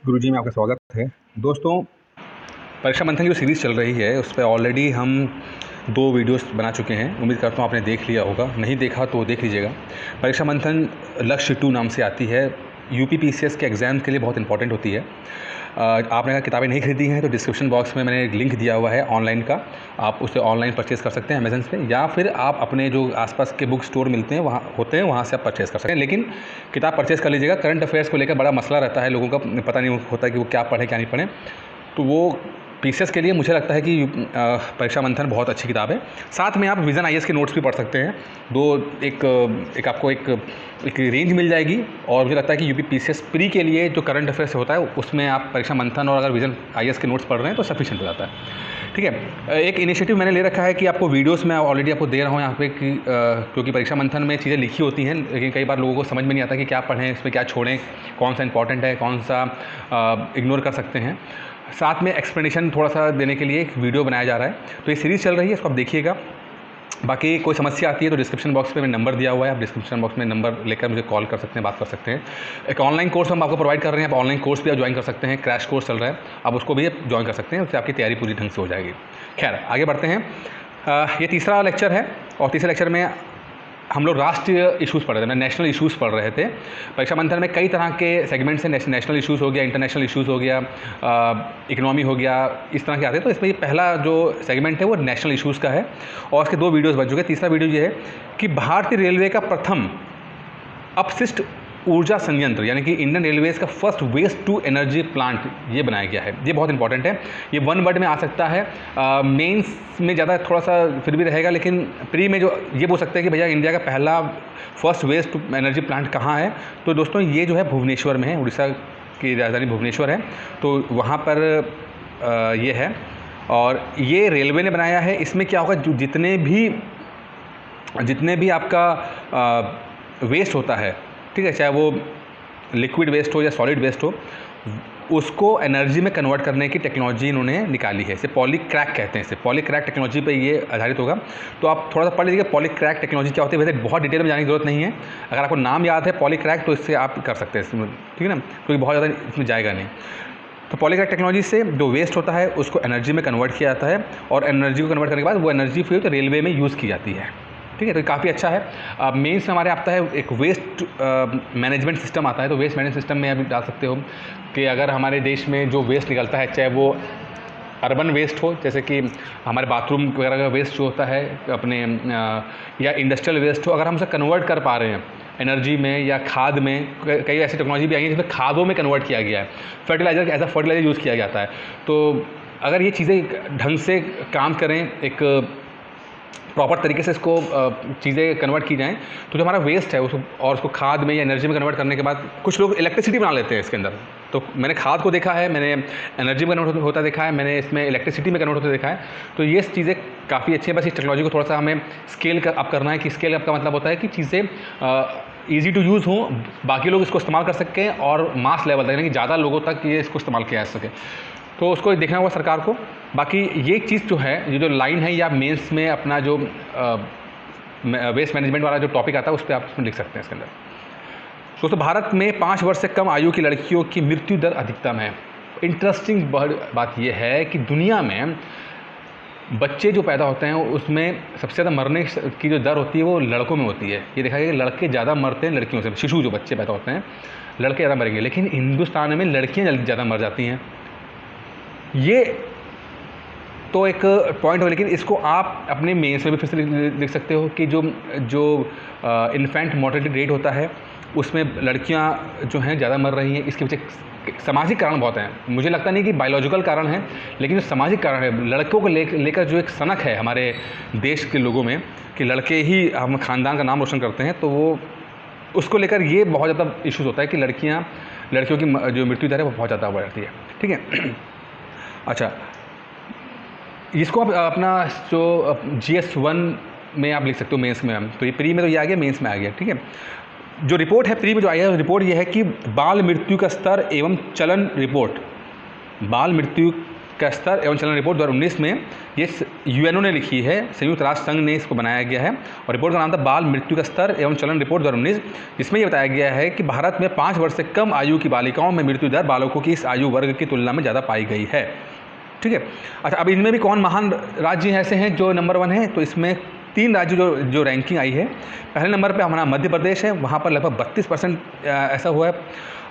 गुरुजी में आपका स्वागत है। दोस्तों, परीक्षा मंथन की जो सीरीज़ चल रही है उस पे ऑलरेडी हम 2 वीडियोस बना चुके हैं। उम्मीद करता हूँ आपने देख लिया होगा, नहीं देखा तो देख लीजिएगा। परीक्षा मंथन लक्ष्य 2 नाम से आती है, यूपी पीसीएस के एग्ज़ाम के लिए बहुत इंपॉर्टेंट होती है। आपने अगर किताबें नहीं खरीदी हैं तो डिस्क्रिप्शन बॉक्स में मैंने एक लिंक दिया हुआ है ऑनलाइन का, आप उसे ऑनलाइन परचेज़ कर सकते हैं अमेज़न से, या फिर आप अपने जो आसपास के बुक स्टोर मिलते हैं वहाँ से आप परचेज़ कर सकते हैं। लेकिन किताब परचेज़ कर लीजिएगा। करंट अफेयर्स को लेकर बड़ा मसला रहता है, लोगों का पता नहीं होता कि वो क्या पढ़ें क्या नहीं पढ़ें। तो वो पीसीएस के लिए मुझे लगता है कि परीक्षा मंथन बहुत अच्छी किताब है। साथ में आप विज़न आईएएस के नोट्स भी पढ़ सकते हैं। एक आपको एक रेंज मिल जाएगी, और मुझे लगता है कि यूपी पीसीएस प्री के लिए जो करंट अफेयर्स होता है उसमें आप परीक्षा मंथन और अगर विज़न आईएएस के नोट्स पढ़ रहे हैं तो सफिशिएंट हो जाता है। ठीक है, एक इनिशिएटिव मैंने ले रखा है कि आपको वीडियोस में ऑलरेडी आपको दे रहा हूँ यहाँ पे कि क्योंकि परीक्षा मंथन में चीज़ें लिखी होती हैं, लेकिन कई बार लोगों को समझ में नहीं आता कि क्या पढ़ें, इसमें क्या छोड़ें, कौन सा इंपॉर्टेंट है, कौन सा इग्नोर कर सकते हैं। साथ में एक्सप्लेनेशन थोड़ा सा देने के लिए एक वीडियो बनाया जा रहा है। तो ये सीरीज़ चल रही है, इसको आप देखिएगा। बाकी कोई समस्या आती है तो डिस्क्रिप्शन बॉक्स पे मैं नंबर दिया हुआ है, आप डिस्क्रिप्शन बॉक्स में नंबर लेकर मुझे कॉल कर सकते हैं, बात कर सकते हैं। एक ऑनलाइन कोर्स हम आपको प्रोवाइड कर रहे हैं, आप ऑनलाइन कोर्स भी आप ज्वाइन कर सकते हैं। क्रैश कोर्स चल रहा है, आप उसको भी ज्वाइन कर सकते हैं, उससे आपकी तैयारी पूरी ढंग से हो जाएगी। खैर, आगे बढ़ते हैं। ये तीसरा लेक्चर है, और तीसरे लेक्चर में हम लोग राष्ट्रीय इश्यूज़ पढ़ रहे थे, नेशनल इश्यूज़ पढ़ रहे थे। परीक्षा मंथन में कई तरह के सेगमेंट्स हैं, नेशनल इश्यूज़ हो गया, इंटरनेशनल इश्यूज़ हो गया, इकोनॉमी हो गया, इस तरह के आते हैं। तो इसमें ये पहला जो सेगमेंट है वो नेशनल इश्यूज़ का है, और इसके 2 वीडियोज़ बन चुके हैं। तीसरा वीडियो ये है कि भारतीय रेलवे का प्रथम अपशिष्ट ऊर्जा संयंत्र यानी कि इंडियन रेलवेज़ का first waste to energy plant ये बनाया गया है। ये बहुत इंपॉर्टेंट है, ये 1 वर्ड में आ सकता है, मेंस में ज़्यादा थोड़ा सा फिर भी रहेगा, लेकिन प्री में जो ये बोल सकते हैं कि भैया इंडिया का पहला first waste to energy plant कहाँ है। तो दोस्तों ये जो है भुवनेश्वर में है, उड़ीसा की राजधानी भुवनेश्वर है, तो वहाँ पर ये है, और ये रेलवे ने बनाया है। इसमें क्या होगा, जितने भी आपका वेस्ट होता है, ठीक है, चाहे वो लिक्विड वेस्ट हो या सॉलिड वेस्ट हो, उसको एनर्जी में कन्वर्ट करने की टेक्नोलॉजी इन्होंने निकाली है। इसे पॉलीक्रैक कहते हैं, इसे पॉलीक्रैक टेक्नोलॉजी पे ये आधारित होगा। तो आप थोड़ा सा पढ़ लीजिएगा पॉलीक्रैक टेक्नोलॉजी क्या होती है। वैसे बहुत डिटेल में जाने की जरूरत नहीं है, अगर आपको नाम याद है पॉलीक्रैक तो इससे आप कर सकते हैं इसमें, ठीक है ना, क्योंकि बहुत ज़्यादा इसमें जाएगा नहीं। तो पॉलीक्रैक टेक्नोलॉजी से जो वेस्ट होता है उसको एनर्जी में कन्वर्ट किया जाता है, और एनर्जी को कन्वर्ट करने के बाद वो एनर्जी फिर रेलवे में यूज़ की जाती है। ठीक है, तो काफ़ी अच्छा है। मेंस में हमारे आता है एक वेस्ट मैनेजमेंट सिस्टम आता है। तो वेस्ट मैनेजमेंट सिस्टम में आप डाल सकते हो कि अगर हमारे देश में जो वेस्ट निकलता है, चाहे वो अर्बन वेस्ट हो, जैसे कि हमारे बाथरूम वगैरह का वेस्ट जो होता है अपने, या इंडस्ट्रियल वेस्ट हो, अगर हम उसे कन्वर्ट कर पा रहे हैं एनर्जी में या खाद में, कई ऐसी टेक्नोलॉजी भी आई है जिसमें खादों में कन्वर्ट किया गया है, fertiliser as a fertiliser use किया जाता है। तो अगर ये चीज़ें ढंग से काम करें, एक प्रॉपर तरीके से इसको चीज़ें कन्वर्ट की जाएँ, तो जो हमारा वेस्ट है उसको खाद में या एनर्जी में कन्वर्ट करने के बाद कुछ लोग इलेक्ट्रिसिटी बना लेते हैं इसके अंदर। तो मैंने खाद को देखा है, मैंने एनर्जी में कन्वर्ट होता देखा है, मैंने इसमें इलेक्ट्रिसिटी में कन्वर्ट होता देखा है। तो ये चीज़ें काफ़ी अच्छी है, बस इस टेक्नोलॉजी को थोड़ा सा हमें स्केल अप करना है। कि स्केल अप का मतलब होता है कि चीज़ें ईज़ी टू यूज़ हों, बाकी लोग इसको इस्तेमाल कर सकें, और मास लेवल तक यानी कि ज़्यादा लोगों तक ये इसको इस्तेमाल किया जा सके। तो उसको देखना होगा सरकार को। बाकी ये चीज़ जो है, ये जो लाइन है, या मेंस में अपना जो वेस्ट मैनेजमेंट वाला जो टॉपिक आता है उस पर आप उसमें लिख सकते हैं इसके अंदर। दोस्तों, भारत में 5 वर्ष से कम आयु की लड़कियों की मृत्यु दर अधिकतम है। इंटरेस्टिंग बात यह है कि दुनिया में बच्चे जो पैदा होते हैं उसमें सबसे ज़्यादा मरने की जो दर होती है वो लड़कों में होती है। ये देखा गया कि लड़के ज़्यादा मरते हैं लड़कियों से, शिशु जो बच्चे पैदा होते हैं लड़के ज़्यादा मरेंगे, लेकिन हिंदुस्तान में लड़कियाँ ज़्यादा मर जाती हैं। ये तो एक पॉइंट हो, लेकिन इसको आप अपने मेंस में भी फिर से लिख सकते हो कि जो इन्फेंट मोर्टेलिटी रेट होता है उसमें लड़कियां जो हैं ज़्यादा मर रही हैं। इसके पीछे सामाजिक कारण बहुत हैं। मुझे लगता नहीं कि बायोलॉजिकल कारण है, लेकिन जो सामाजिक कारण है, लड़कों को लेकर जो एक सनक है हमारे देश के लोगों में कि लड़के ही हम ख़ानदान का नाम रोशन करते हैं, तो वो उसको लेकर ये बहुत ज़्यादा इशूज़ होता है कि लड़कियों की जो मृत्यु दर है वो बहुत ज़्यादा बढ़ जाती है। ठीक है, अच्छा, इसको आप अपना जो GS1 में आप लिख सकते हो मेंस में। तो ये प्री में तो ये आ गया, मेंस में आ गया। ठीक है, जो रिपोर्ट है प्री में जो आई है रिपोर्ट ये है कि बाल मृत्यु का स्तर एवं चलन रिपोर्ट, बाल मृत्यु का स्तर एवं चलन रिपोर्ट 2019 में ये यूएनओ ने लिखी है, संयुक्त राष्ट्र संघ ने इसको बनाया गया है। और रिपोर्ट का नाम था बाल मृत्यु का स्तर एवं चलन रिपोर्ट 2019, जिसमें ये बताया गया है कि भारत में 5 वर्ष से कम आयु की बालिकाओं में मृत्यु दर बालकों की इस आयु वर्ग की तुलना में ज़्यादा पाई गई है। ठीक है। अच्छा, अब इनमें भी कौन महान राज्य ऐसे हैं जो नंबर 1 है, तो इसमें 3 राज्य जो रैंकिंग आई है। पहले नंबर पे हमारा मध्य प्रदेश है, वहाँ पर लगभग 32% ऐसा हुआ है,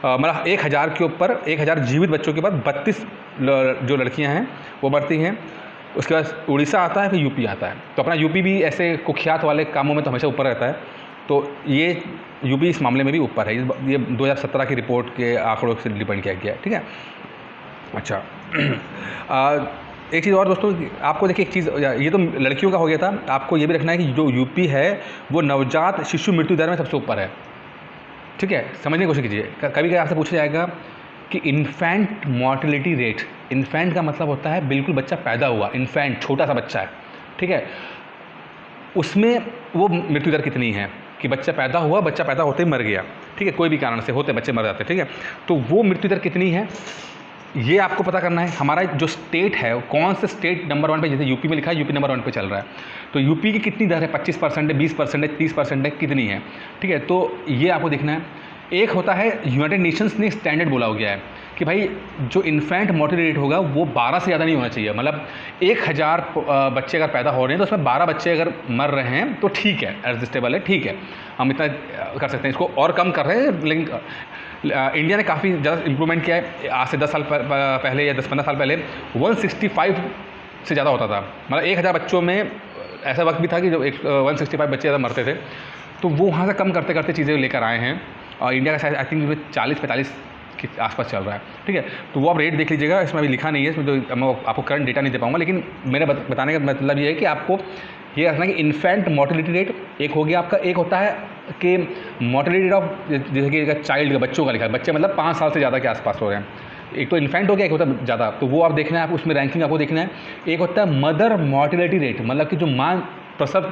मतलब 1000 के ऊपर 1000 जीवित बच्चों के बाद 32 जो लड़कियाँ हैं वो मरती हैं। उसके बाद उड़ीसा आता है, फिर यूपी आता है। तो अपना यूपी भी ऐसे कुख्यात वाले कामों में तो हमेशा ऊपर रहता है, तो ये यूपी इस मामले में भी ऊपर है। ये 2017 की रिपोर्ट के आंकड़ों से डिपेंड किया गया है। ठीक है। अच्छा, एक चीज़ और दोस्तों, आपको देखिए एक चीज़, ये तो लड़कियों का हो गया था, आपको ये भी रखना है कि जो यूपी है वो नवजात शिशु मृत्यु दर में सबसे ऊपर है। ठीक है, समझने की कोशिश कीजिए। कभी कभी आपसे पूछा जाएगा कि इन्फेंट मॉर्टेलिटी रेट, इन्फेंट का मतलब होता है बिल्कुल बच्चा पैदा हुआ, इन्फेंट छोटा सा बच्चा है, ठीक है, उसमें वो मृत्यु दर कितनी है कि बच्चा पैदा हुआ, बच्चा पैदा होते ही मर गया। ठीक है, कोई भी कारण से होते बच्चे मर जाते हैं। ठीक है, तो वो मृत्यु दर कितनी है ये आपको पता करना है। हमारा जो स्टेट है, कौन से स्टेट नंबर 1 पे, जैसे यूपी में लिखा है यूपी नंबर 1 पे चल रहा है, तो यूपी की कितनी दर है, 25% है, 20% है, 30% है, कितनी है। ठीक है, तो ये आपको देखना है। एक होता है, यूनाइटेड नेशंस ने स्टैंडर्ड बोला हो गया है कि भाई जो इन्फेंट मोर्टेलिटी रेट होगा वो 12 से ज़्यादा नहीं होना चाहिए। मतलब 1000 बच्चे अगर पैदा हो रहे हैं तो उसमें 12 बच्चे अगर मर रहे हैं तो ठीक है, एडजस्टेबल है, ठीक है, हम इतना कर सकते हैं। इसको और कम कर रहे हैं, लेकिन इंडिया ने काफ़ी ज़्यादा इंप्रूवमेंट किया है। आज से 10 साल पहले या 10-15 साल पहले 165 से ज़्यादा होता था। मतलब 1000 बच्चों में ऐसा वक्त भी था कि जो 165 बच्चे ज़्यादा मरते थे, तो वो वहाँ से कम करते करते चीज़ें लेकर आए हैं। और इंडिया का शायद आई थिंक 40-45 के आसपास चल रहा है। ठीक है, तो वो आप रेट देख लीजिएगा, इसमें अभी लिखा नहीं है, इसमें तो मैं आपको करंट डेटा नहीं दे पाऊँगा, लेकिन मेरा बताने का मतलब ये है कि आपको ये रखना कि इन्फेंट मोर्टेलिटी रेट एक हो गया आपका। एक होता है कि मोर्टेलिटी रेट ऑफ, जैसे कि चाइल्ड का, बच्चों का लिखा है, बच्चे मतलब 5 साल से ज़्यादा के आसपास हो रहे हैं। एक तो इन्फेंट हो गया, एक होता है ज़्यादा, तो वो आप देखना है, आप उसमें रैंकिंग आपको देखना है। एक होता है मदर मोर्टेलिटी रेट, मतलब कि जो माँ प्रसव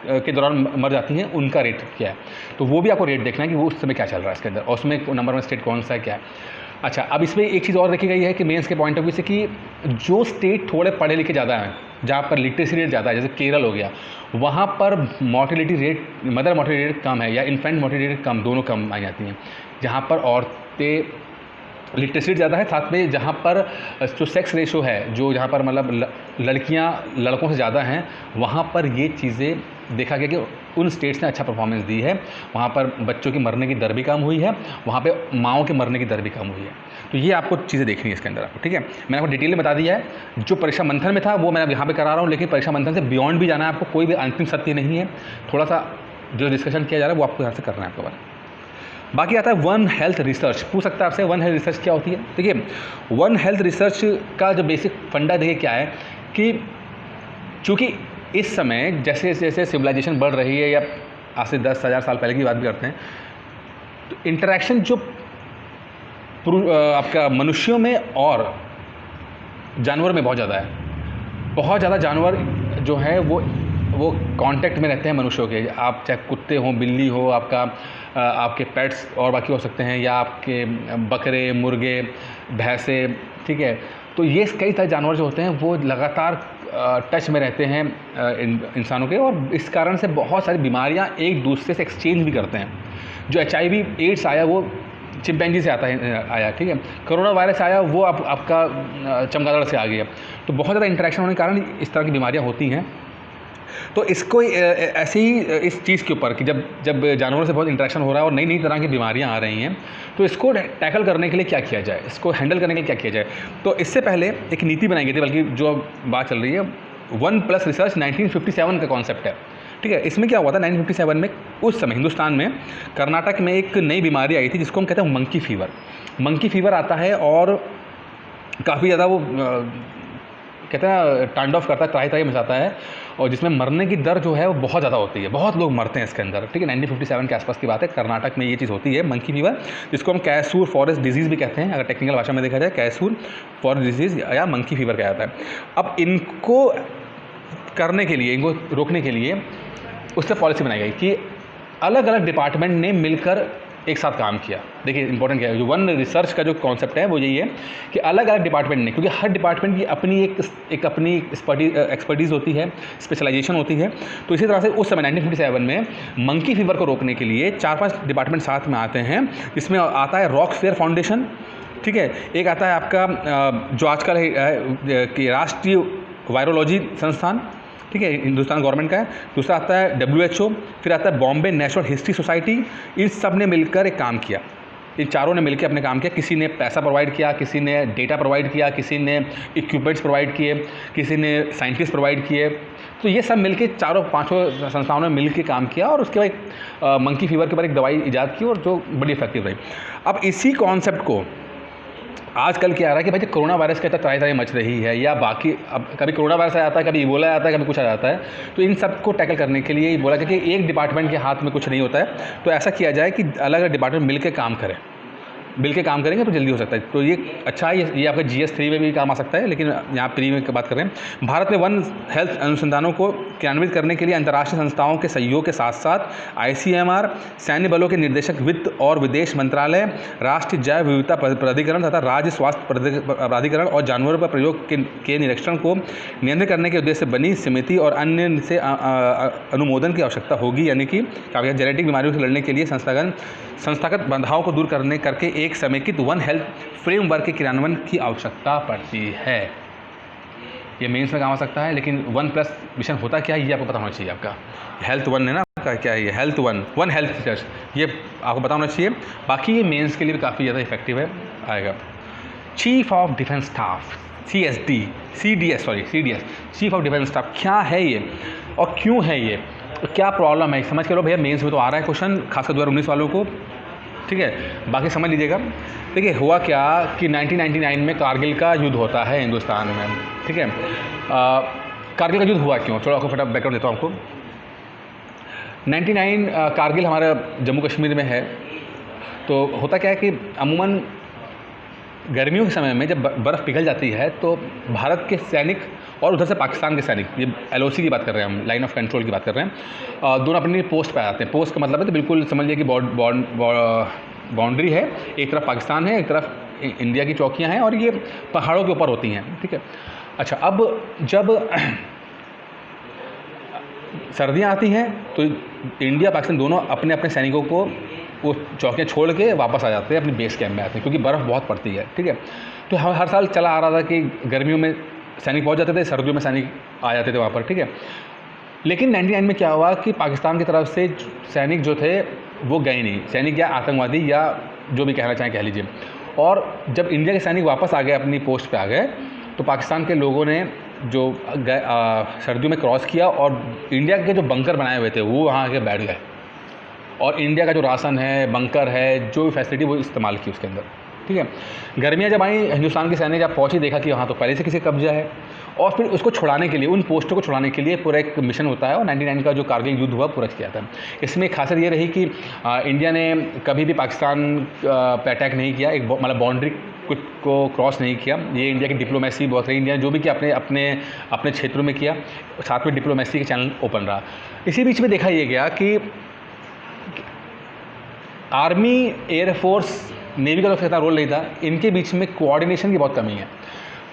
के दौरान मर जाती हैं उनका रेट क्या है, तो वो भी आपको रेट देखना है कि वो उस समय क्या चल रहा है इसके अंदर, और उसमें नंबर 1 स्टेट कौन सा है, क्या है। अच्छा, अब इसमें एक चीज़ और देखी गई है कि मेंस के पॉइंट ऑफ व्यू से कि जो स्टेट थोड़े पढ़े लिखे ज़्यादा हैं, जहाँ पर लिटरेसी रेट ज़्यादा है, जैसे केरल हो गया, वहाँ पर mortality rate, mother mortality rate कम है, या इन्फेंट मोर्टेलिटी रेट कम, दोनों कम आई जाती हैं। जहाँ पर औरतें लिटरेसी रेट ज़्यादा है, साथ में जहाँ पर जो सेक्स रेशो है, जो जहाँ पर मतलब लड़कियाँ लड़कों से ज़्यादा हैं, वहाँ पर ये चीज़ें देखा गया कि उन स्टेट्स ने अच्छा परफॉर्मेंस दी है। वहाँ पर बच्चों की मरने की दर भी कम हुई है, वहाँ पे माँओं के मरने की दर भी कम हुई है। तो ये आपको चीज़ें देखनी है इसके अंदर आपको। ठीक है, मैंने आपको डिटेल में बता दिया है। जो परीक्षा मंथन में था वो मैं यहाँ पे करा रहा हूँ, लेकिन परीक्षा मंथन से बियॉन्ड भी जाना है आपको, कोई भी अंतिम सत्य नहीं है। थोड़ा सा जो डिस्कशन किया जा रहा है वो आपको यहाँ से करना है आपको। बाकी आता है वन हेल्थ रिसर्च। पूछ सकता है आपसे वन हेल्थ रिसर्च क्या होती है। देखिए, वन हेल्थ रिसर्च का जो बेसिक फंडा देखिए क्या है कि चूँकि इस समय जैसे जैसे सिविलाइजेशन बढ़ रही है, या आज से 10,000 साल पहले की बात भी करते हैं, तो इंटरेक्शन जो आपका मनुष्यों में और जानवर में बहुत ज़्यादा है। बहुत ज़्यादा जानवर जो है वो कांटेक्ट में रहते हैं मनुष्यों के। आप चाहे कुत्ते हों, बिल्ली हो, आपके पेट्स और बाकी हो सकते हैं, या आपके बकरे, मुर्गे, भैंसे, ठीक है। तो ये कई सारे जानवर जो होते हैं वो लगातार टच में रहते हैं इंसानों के, और इस कारण से बहुत सारी बीमारियां एक दूसरे से एक्सचेंज भी करते हैं। जो HIV एड्स आया वो चिंपैंजी से आया, ठीक है। कोरोना वायरस आया वो आपका चमगादड़ से आ गया। तो बहुत ज़्यादा इंटरेक्शन होने के कारण इस तरह की बीमारियां होती हैं। तो इसको ऐसे ही इस चीज़ के ऊपर कि जब जानवरों से बहुत इंटरेक्शन हो रहा है और नई नई तरह की बीमारियां आ रही हैं, तो इसको टैकल करने के लिए क्या किया जाए, इसको हैंडल करने के लिए क्या किया जाए। तो इससे पहले एक नीति बनाई गई थी, बल्कि जो बात चल रही है 1+ रिसर्च 1957 का कॉन्सेप्ट है, ठीक है। इसमें क्या हुआ था 1957 में, उस समय हिंदुस्तान में कर्नाटक में एक नई बीमारी आई थी जिसको हम कहते हैं मंकी फीवर। मंकी फीवर आता है और काफ़ी ज़्यादा वो कहते हैं टाइंड ऑफ करता है, त्राही मचाता है, और जिसमें मरने की दर जो है वो बहुत ज़्यादा होती है, बहुत लोग मरते हैं इसके अंदर, ठीक है। 1957 के आसपास की बात है, कर्नाटक में ये चीज़ होती है मंकी फीवर, जिसको हम कैसूर फॉरेस्ट डिजीज़ भी कहते हैं, अगर टेक्निकल भाषा में देखा जाए कैसूर फॉरेस्ट डिजीज़ या मंकी फीवर कहा जाता है। अब इनको करने के लिए, इनको रोकने के लिए उससे पॉलिसी बनाई गई कि अलग अलग डिपार्टमेंट ने मिलकर एक साथ काम किया। देखिए इंपॉर्टेंट क्या है, जो वन रिसर्च का जो कॉन्सेप्ट है वो यही है कि अलग अलग डिपार्टमेंट ने, क्योंकि हर डिपार्टमेंट की अपनी एक अपनी एक्सपर्टीज़ होती है, स्पेशलाइजेशन होती है। तो इसी तरह से उस समय 1957 में मंकी फीवर को रोकने के लिए 4-5 डिपार्टमेंट साथ में आते हैं, जिसमें आता है रॉकफेलर फाउंडेशन, ठीक है, एक आता है आपका जो आजकल है कि राष्ट्रीय वायरोलॉजी संस्थान, ठीक है, हिंदुस्तान गवर्नमेंट का है। दूसरा आता है WHO, फिर आता है बॉम्बे नेशनल हिस्ट्री सोसाइटी। इन सब ने मिलकर एक काम किया, इन चारों ने मिलकर अपने काम किया। किसी ने पैसा प्रोवाइड किया, किसी ने डेटा प्रोवाइड किया, किसी ने इक्विपमेंट्स प्रोवाइड किए, किसी ने साइंटिस्ट प्रोवाइड किए। तो ये सब मिलके चारों पांचों संस्थाओं ने मिलकर काम किया और उसके बाद मंकी फीवर के ऊपर एक दवाई ईजाद की और जो बड़ी इफेक्टिव रही। अब इसी कॉन्सेप्ट को आजकल क्या आ रहा है कि भाई कोरोना वायरस के तहत तराई मच रही है, या बाकी अब कभी कोरोना वायरस आ जाता है, कभी इबोला आ जाता है, कभी कुछ आ जाता है। तो इन सब को टैकल करने के लिए बोला गया कि एक डिपार्टमेंट के हाथ में कुछ नहीं होता है, तो ऐसा किया जाए कि अलग अलग डिपार्टमेंट मिलकर काम करें, मिलकर काम करेंगे तो जल्दी हो सकता है। तो ये अच्छा है, ये आपका GS3 में भी काम आ सकता है, लेकिन यहाँ प्री में बात कर रहे हैं। भारत में वन हेल्थ अनुसंधानों को क्रियान्वित करने के लिए अंतर्राष्ट्रीय संस्थाओं के सहयोग के साथ साथ ICMR, सैन्य बलों के निर्देशक, वित्त और विदेश मंत्रालय, राष्ट्रीय जैव विविधता प्राधिकरण तथा राज्य स्वास्थ्य प्राधिकरण और जानवरों पर प्रयोग के निरीक्षण को नियंत्रित करने के उद्देश्य से बनी समिति और अन्य से अनुमोदन की आवश्यकता होगी। यानी कि जेनेटिक बीमारियों से लड़ने के लिए संस्थागत बाधाओं को दूर करके एक समेकित वन हेल्थ फ्रेमवर्क के क्रियान्वयन की आवश्यकता पड़ती है। ये मेंस में काम आ सकता है, लेकिन 1+ मिशन होता क्या है ये आपको पता होना चाहिए। आपका हेल्थ वन है ना, आपका क्या है ये हेल्थ वन हेल्थ रिसर्च, ये आपको पता होना चाहिए। बाकी ये मेंस के लिए भी काफ़ी ज़्यादा इफेक्टिव है आएगा। Chief of defence staff, CDS, chief of defence staff क्या है ये और क्यों है ये, तो क्या प्रॉब्लम है समझ के लो भैया। मेंस में तो आ रहा है क्वेश्चन, खासकर 2019 वालों को, ठीक है, बाकी समझ लीजिएगा। देखिए हुआ क्या कि 1999 में कारगिल का युद्ध होता है हिंदुस्तान में, ठीक है। कारगिल का युद्ध हुआ क्यों, थोड़ा आपको फटाफट बैकग्राउंड देता हूँ आपको। 99 कारगिल हमारा जम्मू कश्मीर में है। तो होता क्या है कि अमूमन गर्मियों के समय में जब बर्फ़ पिघल जाती है तो भारत के सैनिक और उधर से पाकिस्तान के सैनिक, ये LOC की बात कर रहे हैं हम, लाइन ऑफ कंट्रोल की बात कर रहे हैं, दोनों अपनी पोस्ट पे आते हैं। पोस्ट का मतलब है तो बिल्कुल समझ लीजिए कि बाउंड्री है, एक तरफ पाकिस्तान है, एक तरफ इंडिया की चौकियां हैं और ये पहाड़ों के ऊपर होती हैं, ठीक है। अच्छा, अब जब सर्दियाँ आती हैं तो इंडिया पाकिस्तान दोनों अपने अपने सैनिकों को वो चौकियाँ छोड़ के वापस आ जाते हैं, अपनी बेस कैंप में आते हैं, क्योंकि बर्फ़ बहुत पड़ती है, ठीक है। तो हर साल चला आ रहा था कि गर्मियों में सैनिक पहुंच जाते थे, सर्दियों में सैनिक आ जाते थे वहाँ पर, ठीक है। लेकिन 99 में क्या हुआ कि पाकिस्तान की तरफ से सैनिक जो थे वो गए नहीं, सैनिक या आतंकवादी या जो भी कहना चाहें कह लीजिए। और जब इंडिया के सैनिक वापस आ गए, अपनी पोस्ट पे आ गए, तो पाकिस्तान के लोगों ने जो सर्दियों में क्रॉस किया और इंडिया के जो बंकर बनाए हुए थे वो वहाँ आके बैठ गए और इंडिया का जो राशन है, बंकर है, जो भी फैसिलिटी वो इस्तेमाल की उसके अंदर, ठीक है। गर्मियाँ जब आई, हिंदुस्तान के सैनिक जब पहुँचे, देखा कि वहाँ तो पहले से किसी कब्जा है, और फिर उसको छुड़ाने के लिए, उन पोस्टों को छुड़ाने के लिए पूरा एक मिशन होता है। और 99 का जो कारगिल युद्ध हुआ पूरा किया था। इसमें खासियत ये रही कि इंडिया ने कभी भी पाकिस्तान पे अटैक नहीं किया, एक मतलब बाउंड्री को क्रॉस नहीं किया। ये इंडिया की डिप्लोमेसी बहुत रही, इंडिया ने जो भी किया अपने क्षेत्रों में किया, साथ में डिप्लोमेसी के चैनल ओपन रहा। इसी बीच में देखा ये गया कि आर्मी, एयरफोर्स, नेवी का तो कितना रोल नहीं था, इनके बीच में कोऑर्डिनेशन की बहुत कमी है।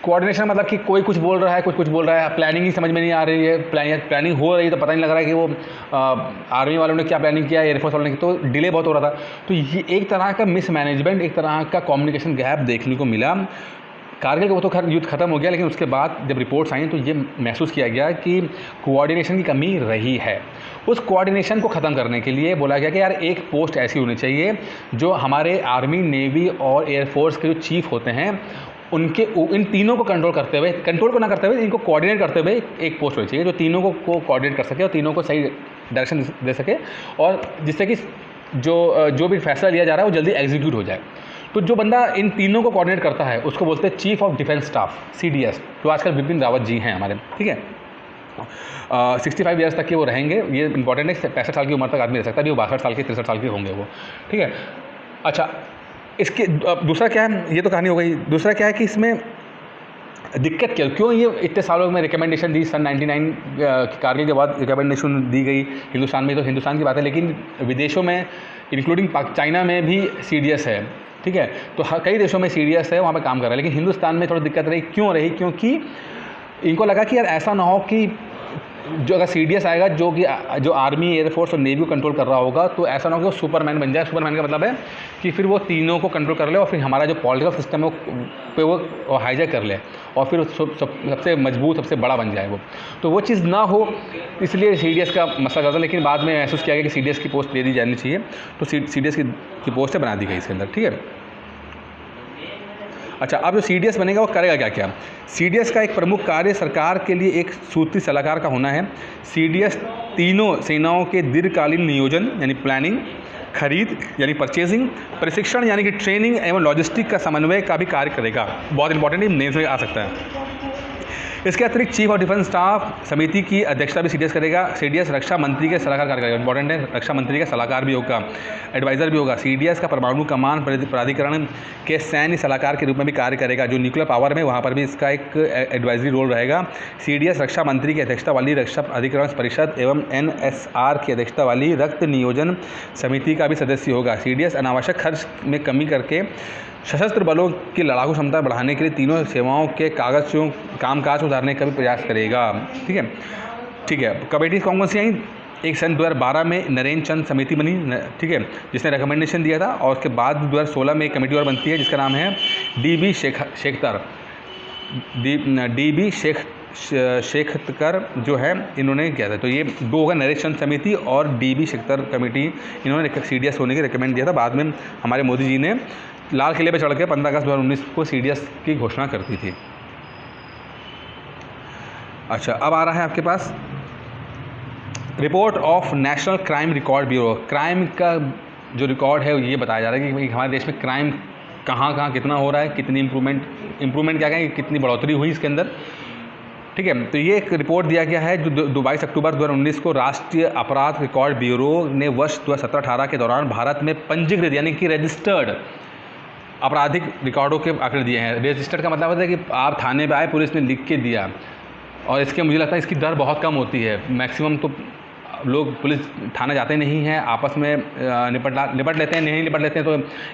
कोऑर्डिनेशन मतलब कि कोई कुछ बोल रहा है, कुछ बोल रहा है, प्लानिंग ही समझ में नहीं आ रही है, प्लानिंग हो रही है तो पता नहीं लग रहा है कि वो आर्मी वालों ने क्या प्लानिंग किया, एयरफोर्स वालों ने, तो डिले बहुत हो रहा था। तो ये एक तरह का मिसमैनेजमेंट, एक तरह का कम्युनिकेशन गैप देखने को मिला। कारगिल का वो तो खैर युद्ध खत्म हो गया, लेकिन उसके बाद जब रिपोर्ट्स आई तो ये महसूस किया गया कि कोऑर्डिनेशन की कमी रही है। उस कोऑर्डिनेशन को ख़त्म करने के लिए बोला गया कि यार एक पोस्ट ऐसी होनी चाहिए जो हमारे आर्मी, नेवी और एयरफोर्स के जो चीफ होते हैं उनके, इन तीनों को कंट्रोल को ना करते हुए इनको कोऑर्डिनेट करते हुए एक पोस्ट होनी चाहिए जो तीनों को कोऑर्डिनेट कर सके और तीनों को सही डायरेक्शन दे सके, और जिससे कि जो भी फैसला लिया जा रहा है वो जल्दी एग्जीक्यूट हो जाए। तो जो बंदा इन तीनों को कोऑर्डिनेट करता है उसको बोलते हैं chief of defence staff, CDS, जो आजकल बिपिन रावत जी हैं हमारे, ठीक है। 65 ईयर्स तक के वो रहेंगे, ये इंपॉर्टेंट है। 65 साल की उम्र तक आदमी रह सकता है, वो 62 साल के, 63 साल के होंगे वो, ठीक है। अच्छा, इसके दूसरा क्या है, ये तो कहानी हो गई। दूसरा क्या है कि इसमें दिक्कत क्यों ये इतने सालों में रिकमेंडेशन दी, सन 99 कारगिल के बाद रिकमेंडेशन दी गई हिंदुस्तान में, तो हिंदुस्तान की बात है, लेकिन विदेशों में इंक्लूडिंग चाइना में भी CDS है, ठीक है। तो कई देशों में CDS है, वहाँ पे काम कर रहा है, लेकिन हिंदुस्तान में थोड़ी दिक्कत रही। क्यों रही? क्योंकि इनको लगा कि यार ऐसा ना हो कि जो अगर CDS आएगा जो आर्मी, एयरफोर्स और नेवी को कंट्रोल कर रहा होगा, तो ऐसा ना हो कि वो सुपरमैन बन जाए। सुपरमैन का मतलब है कि फिर वो तीनों को कंट्रोल कर ले और फिर हमारा जो पॉलिटिकल सिस्टम है वो हाईजैक कर ले और फिर सबसे मजबूत, सबसे बड़ा बन जाए वो। तो वो चीज़ ना हो, इसलिए CDS का मसला ज़्यादा, लेकिन बाद में महसूस किया गया कि CDS की पोस्ट दे दी जानी चाहिए, तो CDS की पोस्ट बना दी गई इसके अंदर, ठीक है। अच्छा, अब जो CDS बनेगा वो करेगा क्या क्या? CDS का एक प्रमुख कार्य सरकार के लिए एक सूत्री सलाहकार का होना है। CDS तीनों सेनाओं के दीर्घकालीन नियोजन यानी प्लानिंग, खरीद यानी परचेजिंग, प्रशिक्षण यानी कि ट्रेनिंग एवं लॉजिस्टिक का समन्वय का भी कार्य करेगा। बहुत इंपॉर्टेंट, नेम में आ सकता है। इसके अतिरिक्त चीफ ऑफ डिफेंस स्टाफ समिति की अध्यक्षता भी CDS करेगा। CDS रक्षा मंत्री के सलाहकार कार्य करेगा, इंपॉर्टेंट है, रक्षा मंत्री का सलाहकार भी होगा, एडवाइज़र भी होगा। CDS का परमाणु कमान प्राधिकरण के सैन्य सलाहकार के रूप में भी कार्य करेगा। जो न्यूक्लियर पावर में, वहाँ पर भी इसका एक एडवाइजरी रोल रहेगा। CDS रक्षा मंत्री की अध्यक्षता वाली रक्षा अधिकरण परिषद एवं NSR की अध्यक्षता वाली रक्त नियोजन समिति का भी सदस्य होगा। CDS अनावश्यक खर्च में कमी करके सशस्त्र बलों की लड़ाकू क्षमता बढ़ाने के लिए तीनों सेवाओं के कामकाज सुधारने का भी प्रयास करेगा, ठीक है। ठीक है, कमेटी कौन कौन सी आई? एक सन 2012 में नरेंद्र चंद समिति बनी, ठीक है, जिसने रिकमेंडेशन दिया था, और उसके बाद 2016 में एक कमेटी और बनती है जिसका नाम है DB शेखतर जो है, इन्होंने किया था। तो ये दो होगा, नरेंद्र चंद समिति और DB शेखतर कमेटी, इन्होंने CDS होने की रिकमेंड दिया था। बाद में हमारे मोदी जी ने लाल किले पर चढ़ के 15 अगस्त 2019 को CDS की घोषणा करती थी। अच्छा, अब आ रहा है आपके पास report of national crime record bureau. Crime का जो रिकॉर्ड है ये बताया जा रहा है कि हमारे देश में क्राइम कहाँ कितना हो रहा है, कितनी इम्प्रूवमेंट क्या कहें, कितनी बढ़ोतरी हुई इसके अंदर, ठीक है। तो ये एक रिपोर्ट दिया गया है जो 22 अक्टूबर 2019 को राष्ट्रीय अपराध रिकॉर्ड ब्यूरो ने वर्ष 2017-18 के दौरान भारत में पंजीकृत यानी कि रजिस्टर्ड आपराधिक रिकॉर्डों के आंकड़े दिए हैं। रजिस्टर्ड का मतलब होता है कि आप थाने पे आए, पुलिस ने लिख के दिया, और इसके मुझे लगता है इसकी दर बहुत कम होती है। मैक्सिमम तो लोग पुलिस थाने जाते नहीं हैं, आपस में निपट लेते हैं, नहीं निपट लेते हैं तो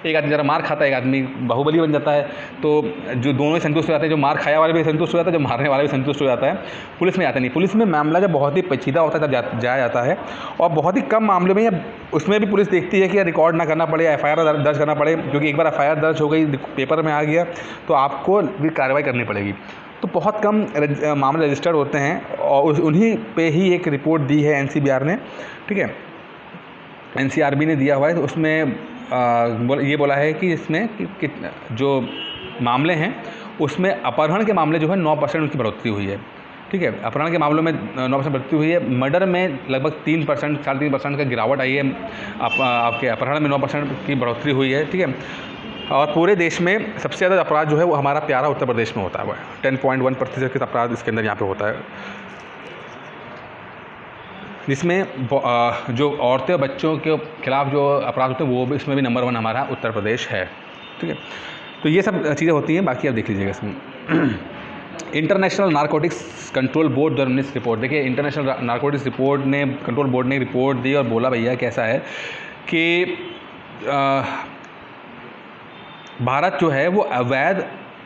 एक आदमी ज़रा मार खाता है, एक आदमी बाहुबली बन जाता है, तो जो दोनों ही संतुष्ट हो जाते हैं, जो मार खाया वाला भी संतुष्ट हो जाता है, जो मारने वाला भी संतुष्ट हो जाता है। पुलिस में जाते नहीं। पुलिस में मामला जब बहुत ही पेचीदा होता है तब जाया जाता है, और बहुत ही कम मामले में उसमें भी पुलिस देखती है कि रिकॉर्ड ना करना पड़े, FIR दर्ज करना पड़े, क्योंकि एक बार FIR दर्ज हो गई, पेपर में आ गया, तो आपको भी कार्रवाई करनी पड़ेगी। तो बहुत कम मामले रजिस्टर्ड होते हैं, और उन्हीं पे ही एक रिपोर्ट दी है NCBR ने, ठीक है, NCRB ने दिया हुआ है। तो उसमें ये बोला है कि इसमें कि जो मामले हैं उसमें अपहरण के मामले जो है 9% उनकी बढ़ोतरी हुई है, ठीक है। अपहरण के मामलों में 9% बढ़ोतरी हुई है। मर्डर में लगभग 3%, 3.5% का गिरावट आई है। आपके अपहरण में 9% की बढ़ोतरी हुई है, ठीक है। और पूरे देश में सबसे ज़्यादा अपराध जो है वो हमारा प्यारा उत्तर प्रदेश में होता है, 10.1% के अपराध इसके अंदर यहाँ पे होता है, जिसमें जो औरतें और बच्चों के खिलाफ जो अपराध होते हैं वो भी, इसमें भी नंबर 1 हमारा उत्तर प्रदेश है, ठीक है। तो ये सब चीज़ें होती हैं, बाकी आप देख लीजिएगा इसमें। International narcotics control board 2019 report. देखिए, इंटरनेशनल नारकोटिक्स कंट्रोल बोर्ड ने रिपोर्ट दी और बोला भैया कैसा है कि भारत जो है वो अवैध,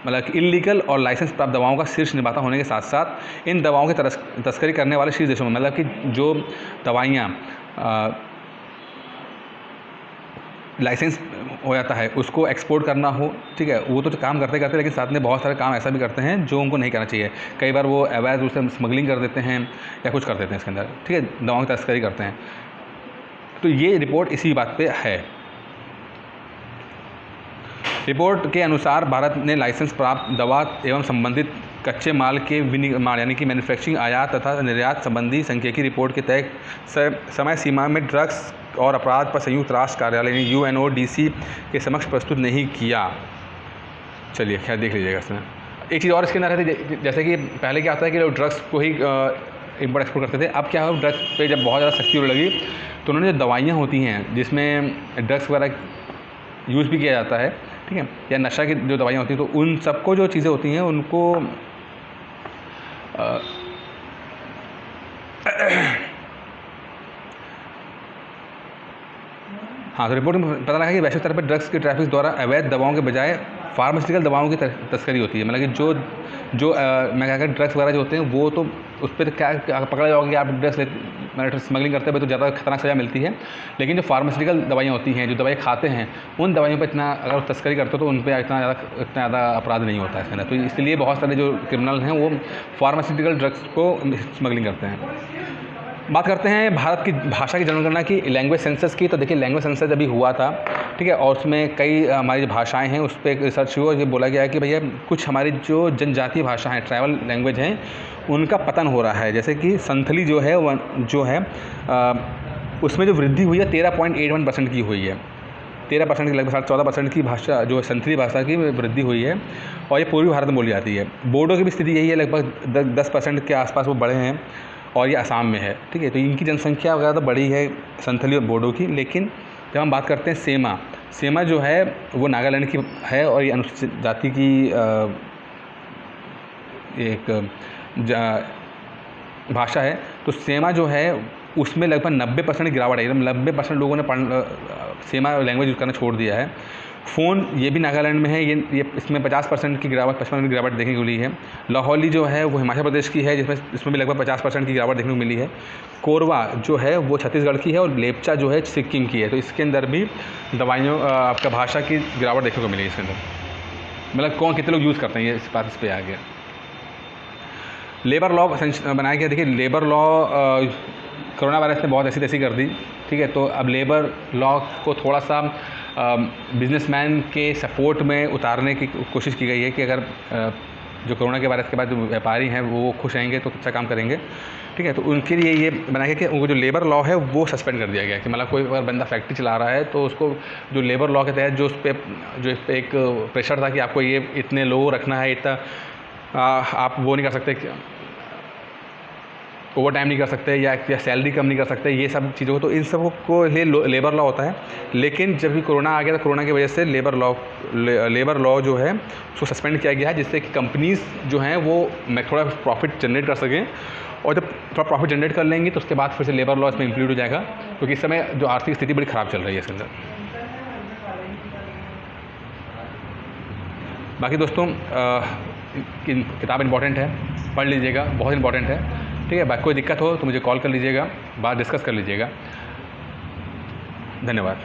मतलब इलीगल और लाइसेंस प्राप्त दवाओं का शीर्ष निर्माता होने के साथ साथ इन दवाओं की तस्करी करने वाले शीर्ष देशों में, मतलब कि जो दवाइयाँ लाइसेंस हो जाता है उसको एक्सपोर्ट करना हो, ठीक है, वो तो काम करते लेकिन साथ में बहुत सारे काम ऐसा भी करते हैं जो उनको नहीं करना चाहिए। कई बार वो अवैध रूप से स्मगलिंग कर देते हैं या कुछ कर देते हैं इसके अंदर, ठीक है, दवाओं की तस्करी करते हैं। तो ये रिपोर्ट इसी बात पे है। रिपोर्ट के अनुसार भारत ने लाइसेंस प्राप्त दवा एवं संबंधित कच्चे माल के विनिर्माण यानी कि मैन्युफैक्चरिंग, आयात तथा निर्यात संबंधी सांख्यिकी रिपोर्ट के तय समय सीमा में ड्रग्स और अपराध पर संयुक्त राष्ट्र कार्यालय यानी UNODC के समक्ष प्रस्तुत नहीं किया। चलिए खैर देख लीजिएगा इसमें। एक चीज़ और इसके अंदर है, जैसे कि पहले क्या होता है कि लोग ड्रग्स को ही इम्पोर्ट एक्सपोर्ट करते थे। अब क्या हो, ड्रग्स पे जब बहुत ज़्यादा सख्ती होने लगी तो उन्होंने जो दवाइयाँ होती हैं जिसमें ड्रग्स वगैरह यूज़ भी किया जाता है, ठीक है, या नशा की जो दवाइयाँ होती हैं, तो उन सबको जो चीज़ें होती हैं उनको हाँ, तो रिपोर्ट में पता लगा कि वैश्विक स्तर पर ड्रग्स के ट्रैफिक द्वारा अवैध दवाओं के बजाय फार्मास्यूटिकल दवाओं की तस्करी होती है। मतलब कि जो मैं क्या कहता ड्रग्स वगैरह जो होते हैं वो तो उस पर क्या पकड़ा जाओगे कि आप ड्रग्स स्मगलिंग करते हैं तो ज़्यादा खतरनाक सज़ा मिलती है। लेकिन जो फार्मास्यूटिकल दवाइयाँ होती हैं, जो दवाई खाते हैं, उन दवाइयों पर इतना अगर तस्करी करते हो तो उन पर इतना ज़्यादा अपराध नहीं होता है इसके अंदर। तो इसलिए बहुत सारे जो क्रिमिनल हैं वो फार्मास्यूटिकल ड्रग्स को स्मगलिंग करते हैं। बात करते हैं भारत की भाषा की जनगणना की, लैंग्वेज सेंसस की। तो देखिए लैंग्वेज सेंसस अभी हुआ था, ठीक है, और उसमें कई हमारी जो भाषाएं हैं उस पर एक रिसर्च हुआ, ये बोला गया है कि भैया कुछ हमारी जो जनजातीय भाषा हैं, ट्राइबल लैंग्वेज हैं, उनका पतन हो रहा है। जैसे कि संथली जो है उसमें जो वृद्धि हुई है 13.81% की हुई है। 13% की लगभग 14% की भाषा जो है संथली भाषा की वृद्धि हुई है, और ये पूर्वी भारत में बोली जाती है। बोडो की भी स्थिति यही है, लगभग 10% के आसपास वो बढ़े हैं, और ये असम में है, ठीक है। तो इनकी जनसंख्या वगैरह तो बड़ी है संथली और बोडो की। लेकिन जब हम बात करते हैं सेमा जो है वो नागालैंड की है, और ये अनुसूचित जाति की एक भाषा है। तो सेमा जो है उसमें लगभग 90% की गिरावट है। 90% लोगों ने सेमा लैंग्वेज यूज़ करना छोड़ दिया है। फ़ोन ये भी नागालैंड में है, ये इसमें 50% की गिरावट, 55% की गिरावट देखने को मिली है। लाहौली जो है वो हिमाचल प्रदेश की है, इसमें भी लगभग 50% की गिरावट देखने को मिली है। कोरवा जो है वो छत्तीसगढ़ की है, और लेप्चा जो है सिक्किम की है। तो इसके अंदर भी दवाइयों आपका भाषा की गिरावट देखने को मिली है इसके अंदर। मतलब कितने लोग यूज़ करते हैं, ये इस बात इस पर आ गया। लेबर लॉ बनाया गया। देखिए लेबर लॉ कोरोना वायरस ने बहुत ऐसी तैसी कर दी, ठीक है। तो अब लेबर लॉ को थोड़ा सा बिजनेसमैन के सपोर्ट में उतारने की कोशिश की गई है कि अगर जो कोरोना के वायरस के बाद जो व्यापारी हैं वो खुश रहेंगे तो अच्छा काम करेंगे, ठीक है। तो उनके लिए ये बनाया गया कि उनको जो लेबर लॉ है वो सस्पेंड कर दिया गया कि मतलब कोई अगर बंदा फैक्ट्री चला रहा है तो उसको जो लेबर लॉ के तहत जो इस पर एक प्रेशर था कि आपको ये इतने लोग रखना है, इतना आप वो नहीं कर सकते, ओवर टाइम नहीं कर सकते, या सैलरी कम नहीं कर सकते, ये सब चीज़ों को, तो इन सब को लिए लेबर लॉ होता है। लेकिन जब भी कोरोना आ गया तो कोरोना की वजह से लेबर लॉ जो है उसको सस्पेंड किया गया है, जिससे कि कंपनीज़ जो हैं वो थोड़ा प्रॉफिट जनरेट कर सकें, और जब थोड़ा प्रॉफिट जनरेट कर लेंगी तो उसके बाद फिर से लेबर लॉ इसमें इंक्लूड हो जाएगा, क्योंकि इस समय जो आर्थिक स्थिति बड़ी ख़राब चल रही है इसके अंदर। बाकी दोस्तों किताब इंपॉर्टेंट है, पढ़ लीजिएगा, बहुत इंपॉर्टेंट है, ठीक है। बाकी कोई दिक्कत हो तो मुझे कॉल कर लीजिएगा, बात डिस्कस कर लीजिएगा। धन्यवाद।